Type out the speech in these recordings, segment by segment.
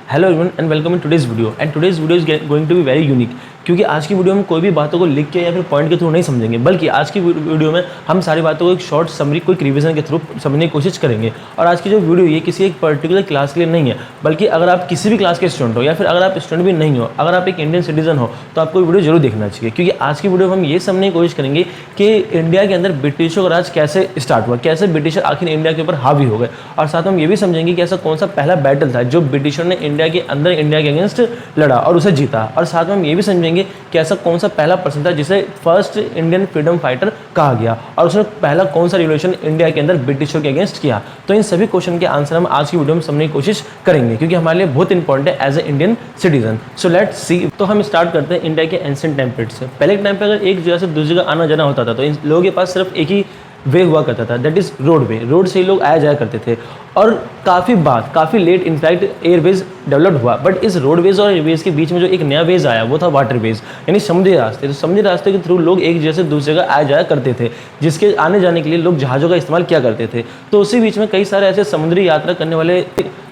Hello everyone and welcome in today's video and today's video is going to be very unique, क्योंकि आज की video में कोई भी बातों को लिख के या फिर पॉइंट के थ्रू नहीं समझेंगे, बल्कि आज की वीडियो में हम सारी बातों को एक शॉर्ट समरी क्विक रिवीजन के थ्रू समझने की कोशिश करेंगे। और आज की जो वीडियो ये किसी एक पर्टिकुलर क्लास के लिए नहीं है, बल्कि अगर आप किसी भी क्लास के स्टूडेंट हो या फिर अगर आप स्टूडेंट भी नहीं हो, अगर आप एक इंडियन सिटीजन हो तो आपको वीडियो जरूर देखना चाहिए, क्योंकि आज की वीडियो में हम ये समझने की कोशिश करेंगे कि इंडिया के अंदर ब्रिटिशों का राज कैसे स्टार्ट हुआ, कैसे ब्रिटिशर आखिर इंडिया के ऊपर हावी हो गए, और साथ में हम ये भी समझेंगे कि ऐसा कौन सा पहला बैटल था जो ब्रिटिशर ने इंडिया के अंदर इंडिया के अगेंस्ट लड़ा और उसे जीता। और साथ में हम ये भी समझेंगे कि ऐसा कौन सा पहला पर्सन था जिसे फर्स्ट इंडियन फ्रीडम फाइटर कहा गया और उसने पहला कौन सा रिवोल्यूशन इंडिया के अंदर ब्रिटिशों के अगेंस्ट किया। तो इन सभी क्वेश्चन के आंसर हम आज की वीडियो में समझने की कोशिश करेंगे, क्योंकि हमारे लिए बहुत इंपॉर्टेंट है as a Indian citizen. So let's see. तो हम स्टार्ट करते हैं इंडिया के एंशिएंट टाइम पीरियड से। पहले के टाइम पे अगर एक जगह से दूसरी जगह आना जाना होता था तो इन लोगों के पास सिर्फ एक ही वे हुआ करता था, दैट इज रोडवे। रोड से ही लोग आया जाया करते थे और काफ़ी लेट इनफैक्ट एयरवेज डेवलप्ड हुआ। बट इस रोडवेज और एयरवेज के बीच में जो एक नया वेज आया वो था वाटरवेज, यानी समुद्री रास्ते। तो समुद्री रास्ते के थ्रू लोग एक जगह से दूसरी जगह आया जाया करते थे, जिसके आने जाने के लिए लोग जहाज़ों का इस्तेमाल किया करते थे। तो उसी बीच में कई सारे ऐसे समुद्री यात्रा करने वाले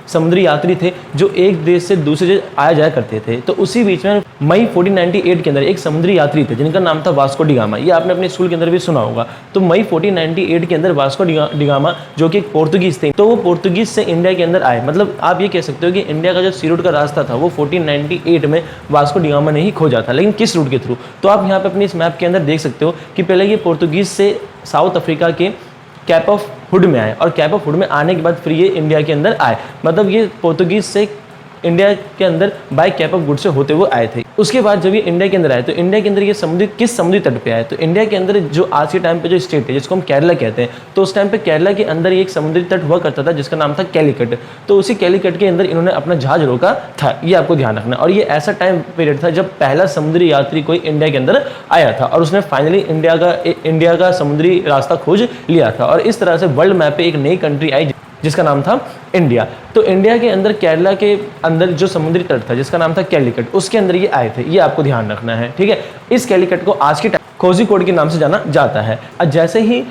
समुद्री यात्री थे जो एक देश से दूसरे जगह आया जाया करते थे। तो उसी बीच में मई 1498 के अंदर एक समुद्री यात्री थे जिनका नाम था वास्को डी गामा। ये आपने अपने स्कूल के अंदर भी सुना होगा। तो मई 1498 के अंदर वास्को डी गामा जो कि एक पोर्तुगीज थे, तो वो पोर्तुगीज से इंडिया के अंदर आए। मतलब आप ये कह सकते हो कि इंडिया का जो सी रूट का रास्ता था वो 1498 में वास्को डी गामा ने ही खोजा था। लेकिन किस रूट के थ्रू, तो आप यहाँ पे अपनी इस मैप के अंदर देख सकते हो कि पहले ये पोर्तुगीज से साउथ अफ्रीका के कैप ऑफ हुड में आए और कैप ऑफ हुड में आने के बाद फिर ये इंडिया के अंदर आए। मतलब ये पोर्तुगीज से इंडिया के अंदर बाय कैप ऑफ गुड से होते हुए आए थे। उसके बाद जब ये इंडिया के अंदर आए तो इंडिया के अंदर ये किस समुद्री तट पे आए, तो इंडिया के अंदर जो आज के टाइम पे जो स्टेट है जिसको हम केरला कहते हैं, तो उस टाइम पे केरला के अंदर एक समुद्री तट हुआ करता था जिसका नाम था कैलीकट। तो उसी कैलीकट के अंदर इन्होंने अपना जहाज रोका था, ये आपको ध्यान रखना। और ये ऐसा टाइम पीरियड था जब पहला समुद्री यात्री कोई इंडिया के अंदर आया था और उसने फाइनली इंडिया का समुद्री रास्ता खोज लिया था। और इस तरह से वर्ल्ड मैप पे एक नई कंट्री आई जिसका नाम था इंडिया। तो इंडिया के अंदर केरला के अंदर जो समुद्री तट था जिसका नाम था कैलीकट, उसके अंदर ये आए थे, ये आपको ध्यान रखना है, ठीक है। इस कैलीकट को आज के टाइम कोझिकोड के नाम से जाना जाता है। और जैसे ही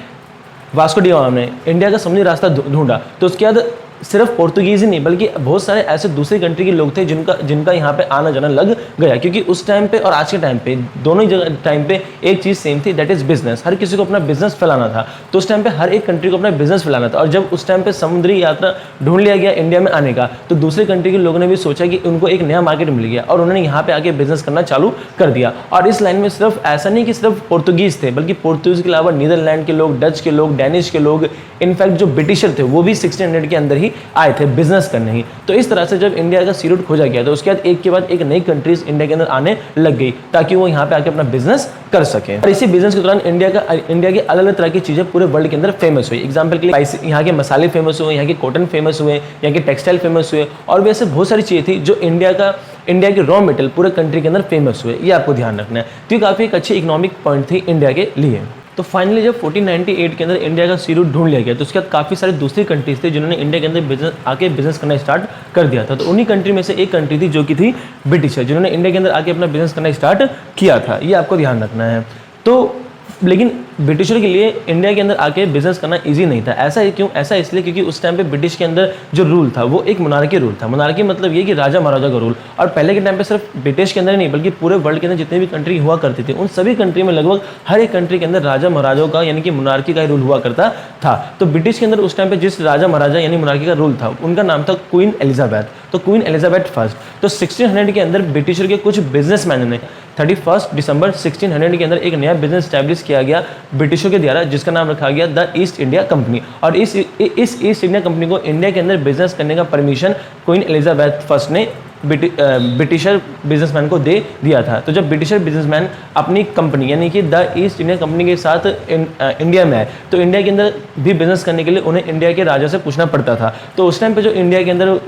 वास्को डी गामा ने इंडिया का समुद्री रास्ता ढूंढा तो उसके बाद सिर्फ पोर्तुगीज ही नहीं बल्कि बहुत सारे ऐसे दूसरी कंट्री के लोग थे जिनका यहाँ पे आना जाना लग गया, क्योंकि उस टाइम पे और आज के टाइम पे दोनों ही जगह टाइम पे एक चीज़ सेम थी, दैट इज बिजनेस। हर किसी को अपना बिजनेस फैलाना था। तो उस टाइम पे हर एक कंट्री को अपना बिजनेस फैलाना था। और जब उस टाइम पे समुद्री यात्रा ढूंढ लिया गया इंडिया में आने का, तो दूसरी कंट्री के लोगों ने भी सोचा कि उनको एक नया मार्केट मिल गया और उन्होंने यहाँ पे आके बिजनेस करना चालू कर दिया। और इस लाइन में सिर्फ ऐसा नहीं कि सिर्फ पोर्तुगीज थे, बल्कि पोर्तुगीज के अलावा नीदरलैंड के लोग, डच के लोग, डेनिश के लोग, इनफैक्ट जो ब्रिटिशर थे वो भी 1600 के अंदर ही आए थे बिजनेस करने ही। तो इस तरह से जब इंडिया का सी रूट खोजा गया तो उसके बाद एक के बाद एक नई कंट्रीज इंडिया के अंदर आने लग गई ताकि वो यहाँ पे आके अपना बिजनेस कर सके। और इसी बिजनेस के दौरान इंडिया के अलग अलग तरह की चीजें पूरे वर्ल्ड के अंदर फेमस हुई। एग्जाम्पल के लिए यहाँ के मसाले फेमस हुए, यहाँ के कॉटन फेमस हुए, यहाँ के टेक्सटाइल फेमस हुए, और भी ऐसे बहुत सारी चीजें थी जो इंडिया के रॉ मटेरियल पूरे कंट्री के अंदर फेमस हुए। ये आपको ध्यान रखना है। तो ये काफी एक अच्छी इकोनॉमिक पॉइंट थी इंडिया के लिए। तो फाइनली जब 1498 के अंदर इंडिया का सी रूट ढूंढ लिया गया तो उसके बाद काफ़ी सारी दूसरी कंट्रीज थे जिन्होंने इंडिया के अंदर बिजनेस करना स्टार्ट कर दिया था। तो उन्हीं कंट्री में से एक कंट्री थी जो कि थी ब्रिटिशर, जिन्होंने इंडिया के अंदर आके अपना बिजनेस करना स्टार्ट किया था। ये आपको ध्यान रखना है। तो लेकिन ब्रिटिशर के लिए इंडिया के अंदर आके बिजनेस करना इजी नहीं था। ऐसा क्यों? ऐसा इसलिए क्योंकि उस टाइम पे ब्रिटिश के अंदर जो रूल था वो एक मोनार्की रूल था। मोनार्की मतलब ये कि राजा महाराजा का रूल। और पहले के टाइम पे सिर्फ ब्रिटिश के अंदर नहीं बल्कि पूरे वर्ल्ड के अंदर जितने भी कंट्री हुआ करती थी उन सभी कंट्री में लगभग हर एक कंट्री के अंदर राजा महाराजाओं का यानी कि मोनार्की का रूल हुआ करता था। तो ब्रिटिश के अंदर उस टाइम पे जिस राजा महाराजा यानी मोनार्की का रूल था उनका नाम था क्वीन एलिजाबेथ। तो क्वीन एलिजाबेथ फर्स्ट। तो 1600 के अंदर ब्रिटिशर के कुछ बिजनेसमैनों ने 31 दिसंबर 1600 के अंदर एक नया बिजनेस स्टैब्लिश किया गया ब्रिटिशों के द्वारा, जिसका नाम रखा गया द ईस्ट इंडिया कंपनी। और इस ईस्ट इंडिया कंपनी को इंडिया के अंदर बिजनेस करने का परमिशन क्वीन एलिजाबेथ फर्स्ट ने ब्रिटिशर बिजनेसमैन को दे दिया था। तो जब ब्रिटिशर बिजनेसमैन अपनी कंपनी यानी कि द ईस्ट इंडिया कंपनी के साथ इंडिया में आए तो इंडिया के अंदर भी बिजनेस करने के लिए उन्हें इंडिया के राजा से पूछना पड़ता था। तो उस टाइम पे जो इंडिया के अंदर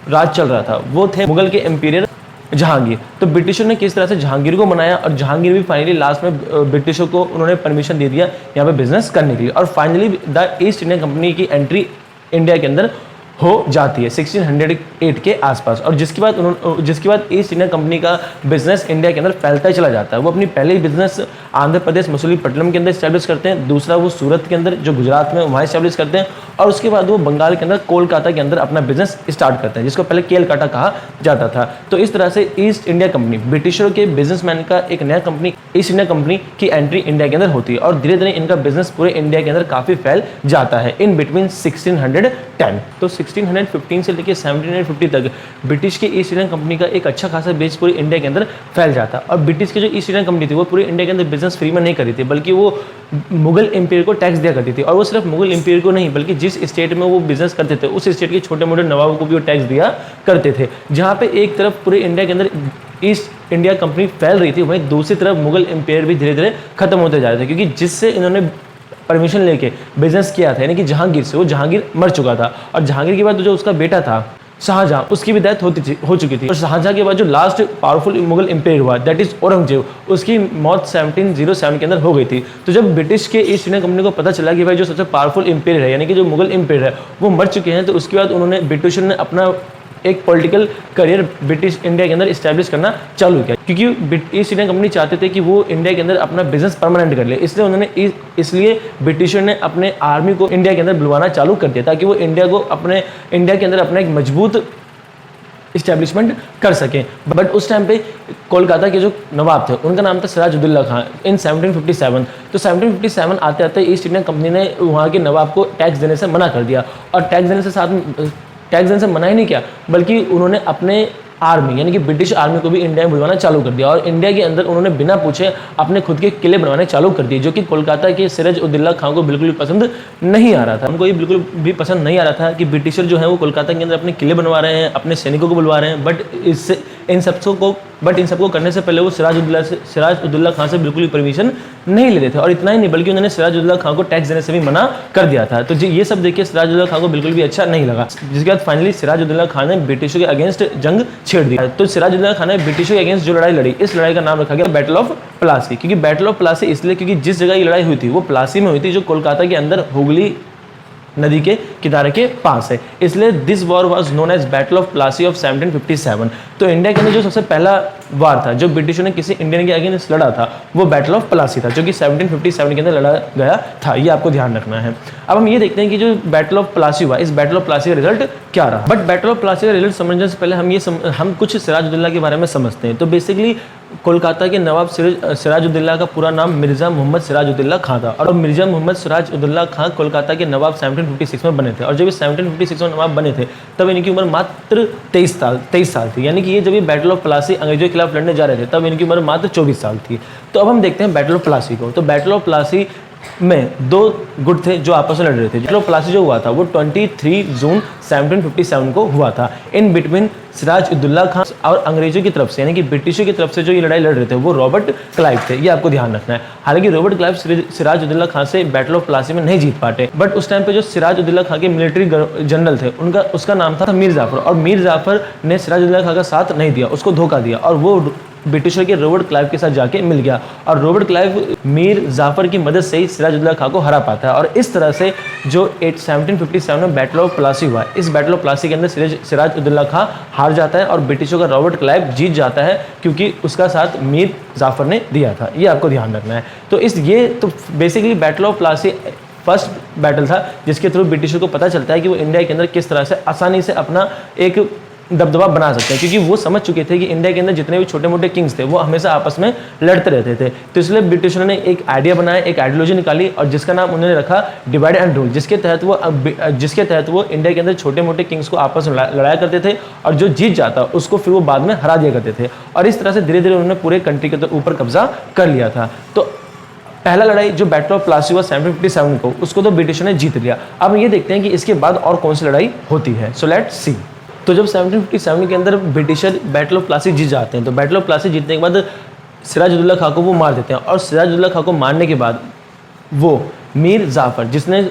राज चल रहा था वो थे मुगल के एम्पीरियर जहांगीर। तो ब्रिटिशर ने किस तरह से जहांगीर को मनाया और जहांगीर भी फाइनली लास्ट में ब्रिटिशों को उन्होंने परमिशन दे दिया यहाँ पे बिजनेस करने के लिए। और finally the east India company की एंट्री इंडिया के अंदर हो जाती है 1608 के आसपास। और जिसके बाद ईस्ट इंडिया कंपनी का बिजनेस इंडिया के अंदर फैलता ही चला जाता है। वो अपनी पहले ही बिजनेस आंध्र प्रदेश मसूलीपट्टनम के अंदर इस्टेब्लिश करते हैं, दूसरा वो सूरत के अंदर जो गुजरात में वहाँ इस्टेब्लिश करते हैं, और उसके बाद वो बंगाल के अंदर कोलकाता के अंदर अपना बिजनेस स्टार्ट करते हैं, जिसको पहले केलकाटा कहा जाता था। तो इस तरह से ईस्ट इंडिया कंपनी, ब्रिटिशरों के बिजनेसमैन का एक नया कंपनी, ईस्ट इंडिया कंपनी की एंट्री इंडिया के अंदर होती है, और धीरे धीरे इनका बिजनेस पूरे इंडिया के अंदर काफ़ी फैल जाता है इन बिटवीन 1610। तो 1615 से लेकर 1750 तक ब्रिटिश की ईस्ट इंडिया कंपनी का एक अच्छा खासा बेस पूरे इंडिया के अंदर फैल जाता। और ब्रिटिश की जो ईस्ट इंडिया कंपनी थी वो पूरे इंडिया के अंदर बिजनेस फ्री में नहीं करी थी, बल्कि वो मुगल एम्पायर को टैक्स दिया करती थी। और वो सिर्फ मुगल एम्पायर को नहीं, बल्कि जिस स्टेट में वो बिजनेस करते थे उस स्टेट के छोटे मोटे नवाबों को भी वो टैक्स दिया करते थे। जहाँ पे एक तरफ पूरे इंडिया के अंदर ईस्ट इंडिया कंपनी फैल रही थी, वहीं दूसरी तरफ मुगल एम्पायर भी धीरे धीरे खत्म होते जा रहे थे, क्योंकि जिससे इन्होंने परमिशन लेके बिजनेस किया था, यानी कि जहांगीर से, वो जहांगीर मर चुका था। और जहांगीर के बाद जो उसका बेटा था शाहजहां, उसकी भी डेथ हो चुकी थी। और शाहजहां के बाद जो लास्ट पावरफुल मुगल एम्पायर हुआ, दैट इज औरंगजेब, उसकी मौत 1707 के अंदर हो गई थी। तो जब ब्रिटिश के ईस्ट इंडिया कंपनी को पता चला कि भाई जो सबसे पावरफुल एम्पायर है, यानी कि जो मुगल एम्पायर है, वो मर चुके हैं, तो उसके बाद उन्होंने ब्रिटिशर ने अपना एक पॉलिटिकल करियर ब्रिटिश इंडिया के अंदर इस्टेब्लिश करना चालू किया, क्योंकि ईस्ट इंडिया कंपनी चाहते थे कि वो इंडिया के अंदर अपना बिजनेस परमानेंट कर ले। इसलिए ब्रिटिशर ने अपने आर्मी को इंडिया के अंदर बुलवाना चालू कर दिया, ताकि वो इंडिया के अंदर अपना एक मजबूत इस्टेब्लिशमेंट कर सकें। बट उस टाइम पे कोलकाता के जो नवाब थे उनका नाम था सिराजुद्दौला खान इन 1757। तो 1757 आते आते ईस्ट इंडिया कंपनी ने वहाँ के नवाब को टैक्स देने से मना कर दिया। और टैक्स देने से मना ही नहीं किया, बल्कि उन्होंने अपने आर्मी, यानी कि ब्रिटिश आर्मी को भी इंडिया में बुलवाना चालू कर दिया। और इंडिया के अंदर उन्होंने बिना पूछे अपने खुद के किले बनवाने चालू कर दिए, जो कि कोलकाता के सिराजुद्दौला खान को बिल्कुल भी पसंद नहीं आ रहा था। उनको ये बिल्कुल भी पसंद नहीं आ रहा था कि ब्रिटिशर जो है वो कोलकाता के अंदर अपने किले बनवा रहे हैं, अपने सैनिकों को बुलवा रहे हैं। बट इन सबको करने से पहले वो सिराजुद्दौला खान से बिल्कुल भी परमिशन नहीं ले रहे थे। और इतना ही नहीं, बल्कि उन्होंने सिराजुद्दौला खान को टैक्स देने से भी मना कर दिया था। तो ये सब देखिए सिराजुद्दौला खान को बिल्कुल भी अच्छा नहीं लगा, जिसके बाद फाइनली सिराजुद्दौला खान ने ब्रिटिशों के अगेंस्ट जंग छेड़ दिया। तो सिराजुद्दौला खान ने ब्रिटिशों के अगेंस्ट जो लड़ाई लड़ी, इस लड़ाई का नाम रखा गया बैटल ऑफ प्लासी। क्योंकि बैटल ऑफ प्लासी इसलिए क्योंकि जिस जगह ये लड़ाई हुई थी वो प्लासी में हुई थी, जो कोलकाता के अंदर हुगली नदी के किनारे के पास है, इसलिए this war was known as battle of Plassey of 1757। तो इंडिया के अंदर जो सबसे पहला वार था जो ब्रिटिशों ने किसी इंडियन के अगेंस्ट लड़ा था, वो बैटल ऑफ प्लासी था, जो कि 1757 के अंदर लड़ा गया था। ये आपको ध्यान रखना है। अब हम ये देखते हैं कि जो बैटल ऑफ प्लासी हुआ, इस बैटल ऑफ प्लासी का रिजल्ट क्या रहा। बट बैटल ऑफ प्लासी का रिजल्ट समझने से पहले हम कुछ सिराजुद्दौला के बारे में समझते हैं। तो बेसिकली कोलकाता के नवाब सिराजुद्दौला का पूरा नाम मिर्ज़ा मोहम्मद सिराजुद्दौला खां था। और मिर्ज़ा मोहम्मद सिराजुद्दौला खां कोलकाता के नवाब 1756 में बने थे। और जब ये 1756 में नवाब बने थे तब इनकी उम्र मात्र 23 साल थी। यानी कि ये जब ये बैटल ऑफ प्लासी अंग्रेजों के खिलाफ लड़ने जा रहे थे तब इनकी उम्र मात्र 24 साल थी। तो अब हम देखते हैं बैटल ऑफ प्लासी को। तो बैटल ऑफ प्लासी में दो गुट थे जो आपस में लड़ रहे थे। बैटल ऑफ प्लासी जो हुआ था वो 23 जून 1757 को हुआ था इन बिटवीन सिराजुद्दौला खान और अंग्रेजों की तरफ से, यानी कि ब्रिटिशों की तरफ से जो ये लड़ाई लड़ रहे थे वो रॉबर्ट क्लाइव थे। ये आपको ध्यान रखना है। हालांकि रॉबर्ट क्लाइव सिराजुद्दौला खान से बैटल ऑफ प्लासी में नहीं जीत पाते, बट उस टाइम पे जो सिराजुद्दौला खान के मिलिट्री जनरल थे उसका नाम था मीर जाफर। और मीर जाफर ने सिराजुद्दौला खान का साथ नहीं दिया, उसको धोखा दिया और वो ब्रिटिशर के रॉबर्ट क्लाइव के साथ जाके मिल गया। और रॉबर्ट क्लाइव मीर जाफर की मदद से ही सिराजुद्दौला खान को हरा पाता है। और इस तरह से जो 1757 में बैटल ऑफ प्लासी हुआ, इस बैटल ऑफ प्लासी के अंदर सिराजुद्दौला खान हार जाता है और ब्रिटिशों का रॉबर्ट क्लाइव जीत जाता है, क्योंकि उसका साथ मीर जाफर ने दिया था। ये आपको ध्यान रखना है। तो basically battle of Plassey first battle था जिसके थ्रू ब्रिटिशों को पता चलता है कि वो इंडिया के अंदर किस तरह से आसानी से अपना एक दबदबा बना सकते हैं, क्योंकि वो समझ चुके थे कि इंडिया के अंदर जितने भी छोटे मोटे किंग्स थे वो हमेशा आपस में लड़ते रहते थे। तो इसलिए ब्रिटिशरों ने एक आइडिया बनाया, एक आइडियोलॉजी निकाली और जिसका नाम उन्होंने रखा डिवाइड एंड रूल, जिसके तहत वो इंडिया के अंदर छोटे मोटे किंग्स को आपस में लड़ाया करते थे और जो जीत जाता उसको फिर वो बाद में हरा दिया करते थे। और इस तरह से धीरे धीरे उन्होंने पूरे कंट्री के ऊपर कब्जा कर लिया था। तो पहला लड़ाई जो बैटल ऑफ प्लासी हुआ 1757 को, उसको तो ब्रिटिशों ने जीत लिया। अब ये देखते हैं कि इसके बाद और कौन सी लड़ाई होती है। सो लेट्स सी। तो जब 1757 के अंदर ब्रिटिशर बैटल ऑफ प्लासी जीत जाते हैं, तो बैटल ऑफ प्लासी जीतने के बाद सिराजुद्दौला खान को वो मार देते हैं। और सिराजुद्दौला खान को मारने के बाद वो मीर जाफर, जिसने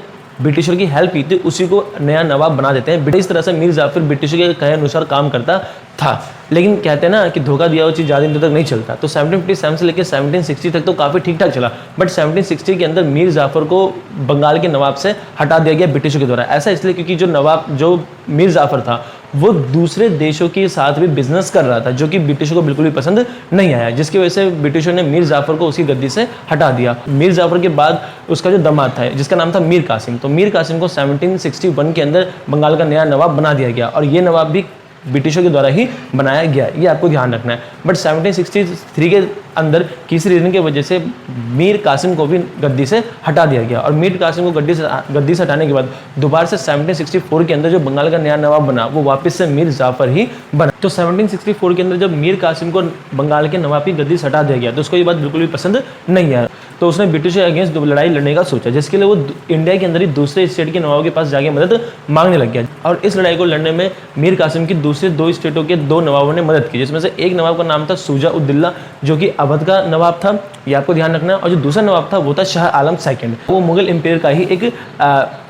ब्रिटिशर की हेल्प की थी उसी को नया नवाब बना देते हैं। इस तरह से मीर जाफर ब्रिटिशर के कहे अनुसार काम करता था, लेकिन कहते हैं ना कि धोखा दिया हुआ चीज़ ज़्यादा दिन तक नहीं चलता। तो 1757 से लेकर 1760 तक तो काफ़ी ठीक ठाक चला, बट 1760 के अंदर मीर जाफर को बंगाल के नवाब से हटा दिया गया ब्रिटिशों के द्वारा। ऐसा इसलिए क्योंकि जो मीर जाफर था वो दूसरे देशों के साथ भी बिजनेस कर रहा था, जो कि ब्रिटिशों को बिल्कुल भी पसंद नहीं आया, जिसकी वजह से ब्रिटिशों ने मीर जाफर को उसकी गद्दी से हटा दिया। मीर जाफर के बाद उसका जो दामाद था जिसका नाम था मीर कासिम, तो मीर कासिम को 1761 के अंदर बंगाल का नया नवाब बना दिया गया, और ये नवाब भी ब्रिटिशों के द्वारा ही बनाया गया, ये आपको ध्यान रखना है। बट 1763 के अंदर किसी रीजन की वजह से मीर कासिम को भी गद्दी से हटा दिया गया, और मीर कासिम को गद्दी से हटाने के बाद दोबारा से 1764 के अंदर जो बंगाल का नया नवाब बना वो वापस से मीर जाफर ही बना। तो 1764 के अंदर जब मीर कासिम को बंगाल के नवाब की गद्दी से हटा दिया गया तो उसको ये बात बिल्कुल भी पसंद नहीं आया, तो उसने ब्रिटिश के अगेंस्ट लड़ाई लड़ने का सोचा, जिसके लिए वो इंडिया के अंदर ही दूसरे स्टेट के नवाबों के पास जाके मदद मांगने लग गया। और इस लड़ाई को लड़ने में मीर कासिम की दूसरे 2 स्टेटों के 2 नवाबों ने मदद की, जिसमें से एक नवाब का नाम था शुजा उद्दौला जो कि अवध का नवाब था, ये आपको ध्यान रखना है। और जो दूसरा नवाब था वो था शाह आलम सेकंड, वो मुगल एम्पायर का ही एक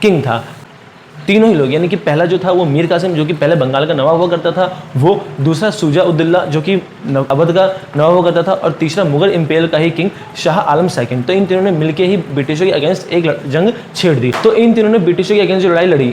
किंग था। तीनों ही लोग, यानी कि पहला जो था वो मीर कासिम जो कि पहले बंगाल का नवाब हुआ करता था, वो दूसरा शुजा उद्दौला जो कि अवध का नवाब हुआ करता था, और तीसरा मुगल एम्पायर का ही किंग शाह आलम सेकंड। तो इन तीनों ने मिलकर ही ब्रिटिशों के अगेंस्ट एक जंग छेड़ दी। तो इन तीनों ने ब्रिटिशों के अगेंस्ट जो लड़ाई लड़ी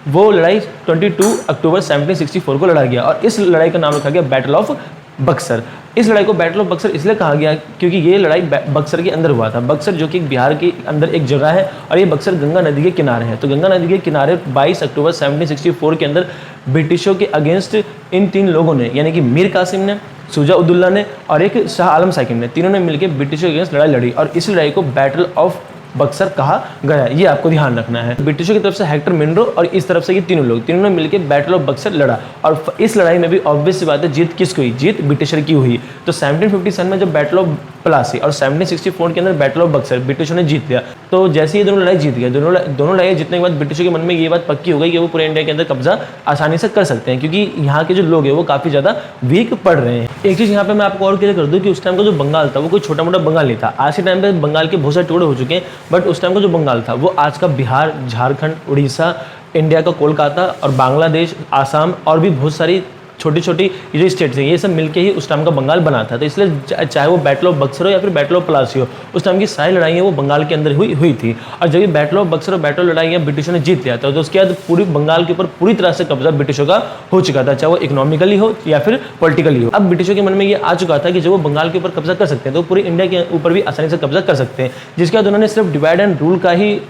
वो लड़ाई 22 अक्टूबर 1764 को लड़ा गया, और इस लड़ाई का नाम रखा गया बैटल ऑफ बक्सर। इस लड़ाई को बैटल ऑफ बक्सर इसलिए कहा गया क्योंकि ये लड़ाई बक्सर के अंदर हुआ था। बक्सर जो कि बिहार के अंदर एक जगह है, और ये बक्सर गंगा नदी के किनारे है। तो गंगा नदी के किनारे 22 अक्टूबर 1764 के अंदर ब्रिटिशों के अगेंस्ट इन 3 लोगों ने, यानी कि मीर कासिम ने, शुजा उद्दौला ने और एक शाह आलम सेकंड ने, तीनों ने मिलकर ब्रिटिशों के अगेंस्ट लड़ाई लड़ी, और इस लड़ाई को बैटल ऑफ बक्सर कहा गया, ये आपको ध्यान रखना है। ब्रिटिशों की तरफ से हेक्टर मिनरो और इस तरफ से ये तीनों ने मिलकर बैटल ऑफ बक्सर लड़ा, और इस लड़ाई में भी ऑब्वियस सी बात है जीत किसकी हुई, जीत ब्रिटिशर की हुई। तो 1757 में जब बैटल ऑफ प्लासी और 1764 के अंदर बैटल ऑफ बक्सर ब्रिटिशों ने जीत लिया, तो जैसे ये दोनों लड़ाई जीत गए, दोनों लड़ाई जीतने के बाद ब्रिटिशों के मन में ये बात पक्की हो गई कि वो पूरे इंडिया के अंदर कब्जा आसानी से कर सकते हैं, क्योंकि यहाँ के जो लोग हैं वो काफ़ी ज़्यादा वीक पड़ रहे हैं। एक चीज़ यहाँ पे मैं आपको और क्लियर कर दूँ कि उस टाइम का जो बंगाल था वो कोई छोटा मोटा बंगाल नहीं था। आज के टाइम पे बंगाल के बहुत सारे टुकड़े हो चुके हैं, बट उस टाइम का जो बंगाल था वो आज का बिहार, झारखंड, उड़ीसा, इंडिया का कोलकाता और बांग्लादेश, आसाम और भी बहुत सारी छोटी छोटी ये जो स्टेट्स हैं ये सब मिलके ही उस टाइम का बंगाल बना था। तो इसलिए चाहे वो बैटल ऑफ बक्सर हो या फिर बैटल ऑफ प्लासी हो, उस टाइम की सारी लड़ाइयाँ वो बंगाल के अंदर हुई थी। और जब ये बैटल ऑफ बक्सर और बैटल लड़ाइयाँ ब्रिटिशों ने जीत लिया था, तो उसके बाद पूरी बंगाल के ऊपर पूरी तरह से कब्जा ब्रिटिशों का हो चुका था, चाहे वो इकोनॉमिकली हो या फिर पॉलिटिकली हो। अब ब्रिटिशों के मन में ये आ चुका था कि जब वो बंगाल के ऊपर कब्जा कर सकते हैं तो पूरी इंडिया के ऊपर भी आसानी से कब्जा कर सकते हैं, जिसके बाद उन्होंने सिर्फ डिवाइड एंड रूल का ही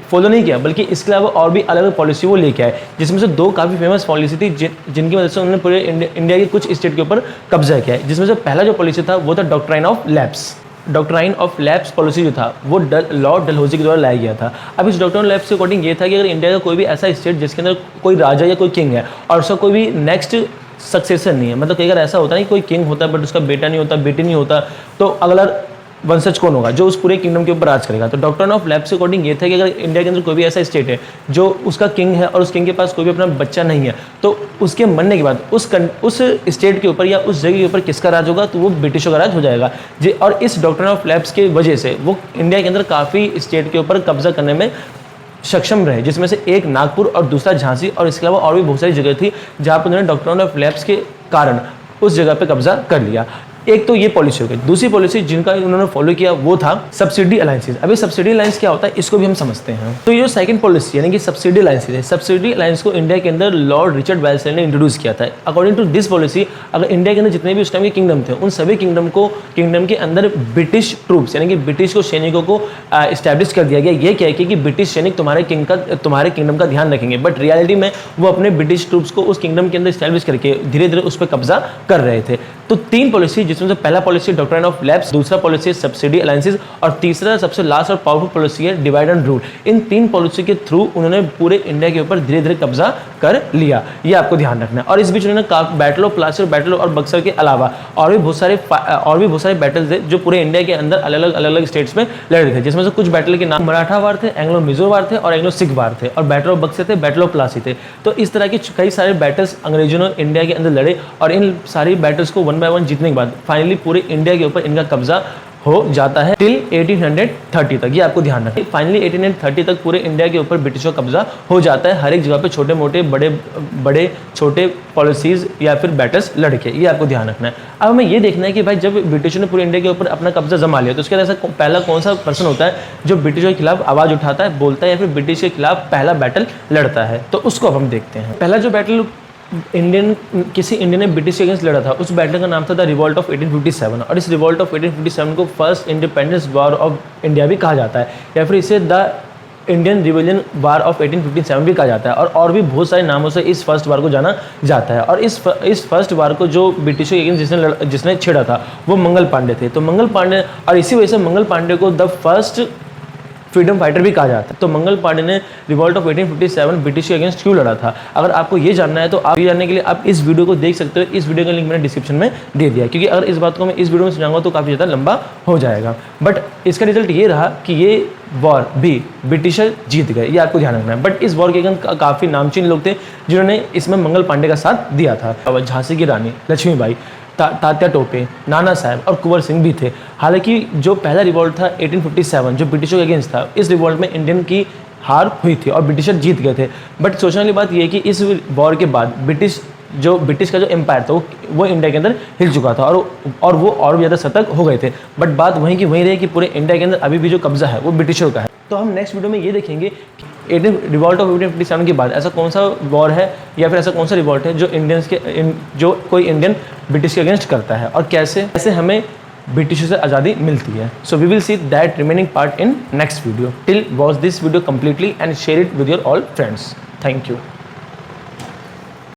फॉलो नहीं किया, बल्कि इसके अलावा और भी अलग अलग पॉलिसी वो लेके आए, जिसमें से 2 काफ़ी फेमस पॉलिसी थी जिनकी वजह से उन्होंने पूरे इंडिया के कुछ स्टेट के ऊपर कब्जा किया है। जिसमें से पहला जो पॉलिसी था वो था doctrine of lapse. Doctrine of lapse policy जो था वो लॉर्ड डलहौजी के द्वारा लाया गया था। अब इस डॉक्ट्राइन ऑफ लैप्स के अकॉर्डिंग ये था कि अगर इंडिया का कोई भी ऐसा स्टेट जिसके अंदर कोई राजा या कोई किंग है और उसका कोई भी नेक्स्ट सक्सेसर नहीं है, मतलब कई बार ऐसा होता है कोई किंग होता है बट उसका बेटा नहीं होता, बेटी नहीं होता, तो अगला वंशज कौन होगा जो उस पूरे किंगडम के ऊपर राज करेगा। तो डॉक्ट्राइन ऑफ लैप्स के अकॉर्डिंग ये था कि अगर इंडिया के अंदर कोई भी ऐसा स्टेट है जो उसका किंग है और उस किंग के पास कोई भी अपना बच्चा नहीं है, तो उसके मरने के बाद उस स्टेट के ऊपर या उस जगह के ऊपर किसका राज होगा, तो वो ब्रिटिशों का राज हो जाएगा जी। और इस डॉक्ट्राइन ऑफ लैप्स की वजह से वो इंडिया के अंदर काफ़ी स्टेट के ऊपर कब्जा करने में सक्षम रहे, जिसमें से एक नागपुर और दूसरा झांसी, और इसके अलावा और भी बहुत सारी जगह थी जहाँ पर उन्होंने डॉक्ट्राइन ऑफ लैप्स के कारण उस जगह पे कब्जा कर लिया। एक तो ये पॉलिसी हो गई। दूसरी पॉलिसी जिनका उन्होंने फॉलो किया वो था सब्सिडी अलायंसेस। अभी सब्सिडी अलायंस क्या होता है इसको भी हम समझते हैं। तो ये जो सेकंड पॉलिसी यानी कि सब्सिडी अलायंसेस है, सब्सिडी अलायंस को इंडिया के अंदर लॉर्ड रिचर्ड वेल्सले ने इंट्रोड्यूस किया था। अकॉर्डिंग टू दिस पॉलिसी अगर इंडिया के अंदर जितने भी उस टाइम के किंगडम थे उन सभी किंगडम के अंदर ब्रिटिश ट्रूप्स यानी कि ब्रिटिश को सैनिकों को इस्टेब्लिश कर दिया गया। ये क्या है कि ब्रिटिश सैनिक तुम्हारे किंगडम का ध्यान रखेंगे, बट रियलिटी में वो अपने ब्रिटिश ट्रूप्स को उस किंगडम के अंदर इस्टेब्लिश करके धीरे धीरे उस पर कब्जा कर रहे थे। तो 3 पॉलिसी, जिसमें से पहला पॉलिसी डॉक्ट्राइन ऑफ लैप्स, दूसरा पॉलिसी है सब्सिडी अलायंसेस और तीसरा सबसे लास्ट और पावरफुल पॉलिसी है divide and rule. In 3 policy के थ्रू उन्होंने पूरे इंडिया के ऊपर धीरे धीरे कब्जा कर लिया, ये आपको ध्यान रखना है। और इस बीच उन्होंने बैटल ऑफ प्लासी और बैटल और बक्सर के अलावा और भी बहुत सारे बैटल्स थे जो पूरे इंडिया के अंदर अलग अलग स्टेट्स में लड़ रहे थे, जिसमें से कुछ बैटल के नाम मराठा वार थे, एंग्लो मिजो वार थे और एंग्लो सिख वार थे, और बैटल ऑफ बक्सर थे, बैटल ऑफ प्लासी थे। तो इस तरह के कई सारे बैटल्स अंग्रेजों ने इंडिया के अंदर लड़े और इन सारी बैटल्स को 1 बाय 1 जीतने के बाद फाइनली पूरे इंडिया के ऊपर इनका कब्जा हो जाता है टिल 1830 तक, ये आपको ध्यान रखना है। फाइनली 1830 तक पूरे इंडिया के ऊपर ब्रिटिशों का कब्जा हो जाता है, हर एक जगह पे छोटे मोटे बड़े छोटे पॉलिसीज या फिर बैटल्स लड़के, ये आपको ध्यान रखना है। अब हमें ये देखना है कि भाई जब ब्रिटिशों ने पूरे इंडिया के ऊपर अपना कब्जा जमा लिया तो उसके बाद ऐसा पहला कौन सा पर्सन होता है जो ब्रिटिशों के खिलाफ आवाज़ उठाता है, बोलता है या फिर ब्रिटिश के खिलाफ पहला बैटल लड़ता है, तो उसको अब हम देखते हैं। पहला जो बैटल किसी इंडियन ने ब्रिटिश के अगेंस्ट लड़ा था, उस बैटल का नाम था द रिवॉल्ट ऑफ 1857, और इस रिवॉल्ट ऑफ 1857 को first independence war of India भी कहा जाता है, या फिर इसे the Indian revolution war of 1857 भी कहा जाता है, और भी बहुत सारे नामों से इस फर्स्ट वार को जाना जाता है। और इस फर्स्ट वार को जो ब्रिटिशों के अगेंस्ट जिसने छेड़ा था वो मंगल पांडे थे। तो मंगल पांडे, और इसी वजह से मंगल पांडे को द फर्स्ट फ्रीडम फाइटर भी कहा जाता है। तो मंगल पांडे ने रिवॉल्ट ऑफ 1857 ब्रिटिश के अगेंस्ट क्यों लड़ा था, अगर आपको ये जानना है तो आप ये जानने के लिए आप इस वीडियो को देख सकते हो। इस वीडियो का लिंक मैंने डिस्क्रिप्शन में दे दिया, क्योंकि अगर इस बात को मैं इस वीडियो में समझाऊंगा तो काफ़ी ज़्यादा लंबा हो जाएगा। बट इसका रिजल्ट ये रहा कि ये वॉर भी ब्रिटिशर जीत गए, ये आपको ध्यान रखना है। बट इस वॉर के अगेंस्ट काफ़ी नामचीन लोग थे जिन्होंने इसमें मंगल पांडे का साथ दिया था। झांसी की रानी लक्ष्मीबाई, तात्या टोपे, नाना साहब और कुंवर सिंह भी थे। हालांकि जो पहला रिवॉल्ट था 1857 जो ब्रिटिशों के अगेंस्ट था, इस रिवॉल्ट में इंडियन की हार हुई थी और ब्रिटिशर जीत गए थे। बट सोचने वाली बात यह है कि इस वॉर के बाद ब्रिटिश का जो एम्पायर था वो इंडिया के अंदर हिल चुका था, और वो और भी ज़्यादा सतर्क हो गए थे। बट बात वहीं की वहीं रही कि पूरे इंडिया के अंदर अभी भी जो कब्जा है वो ब्रिटिशों का है। तो हम नेक्स्ट वीडियो में ये देखेंगे कि रिवॉल्ट ऑफ 1857 के बाद ऐसा कौन सा वॉर है या फिर ऐसा कौन सा रिवॉल्ट है जो कोई इंडियन ब्रिटिश के अगेंस्ट करता है, और कैसे हमें ब्रिटिशों से आज़ादी मिलती है। So we will see that remaining part in next video. Till watch this video completely and share it with your all friends. Thank you.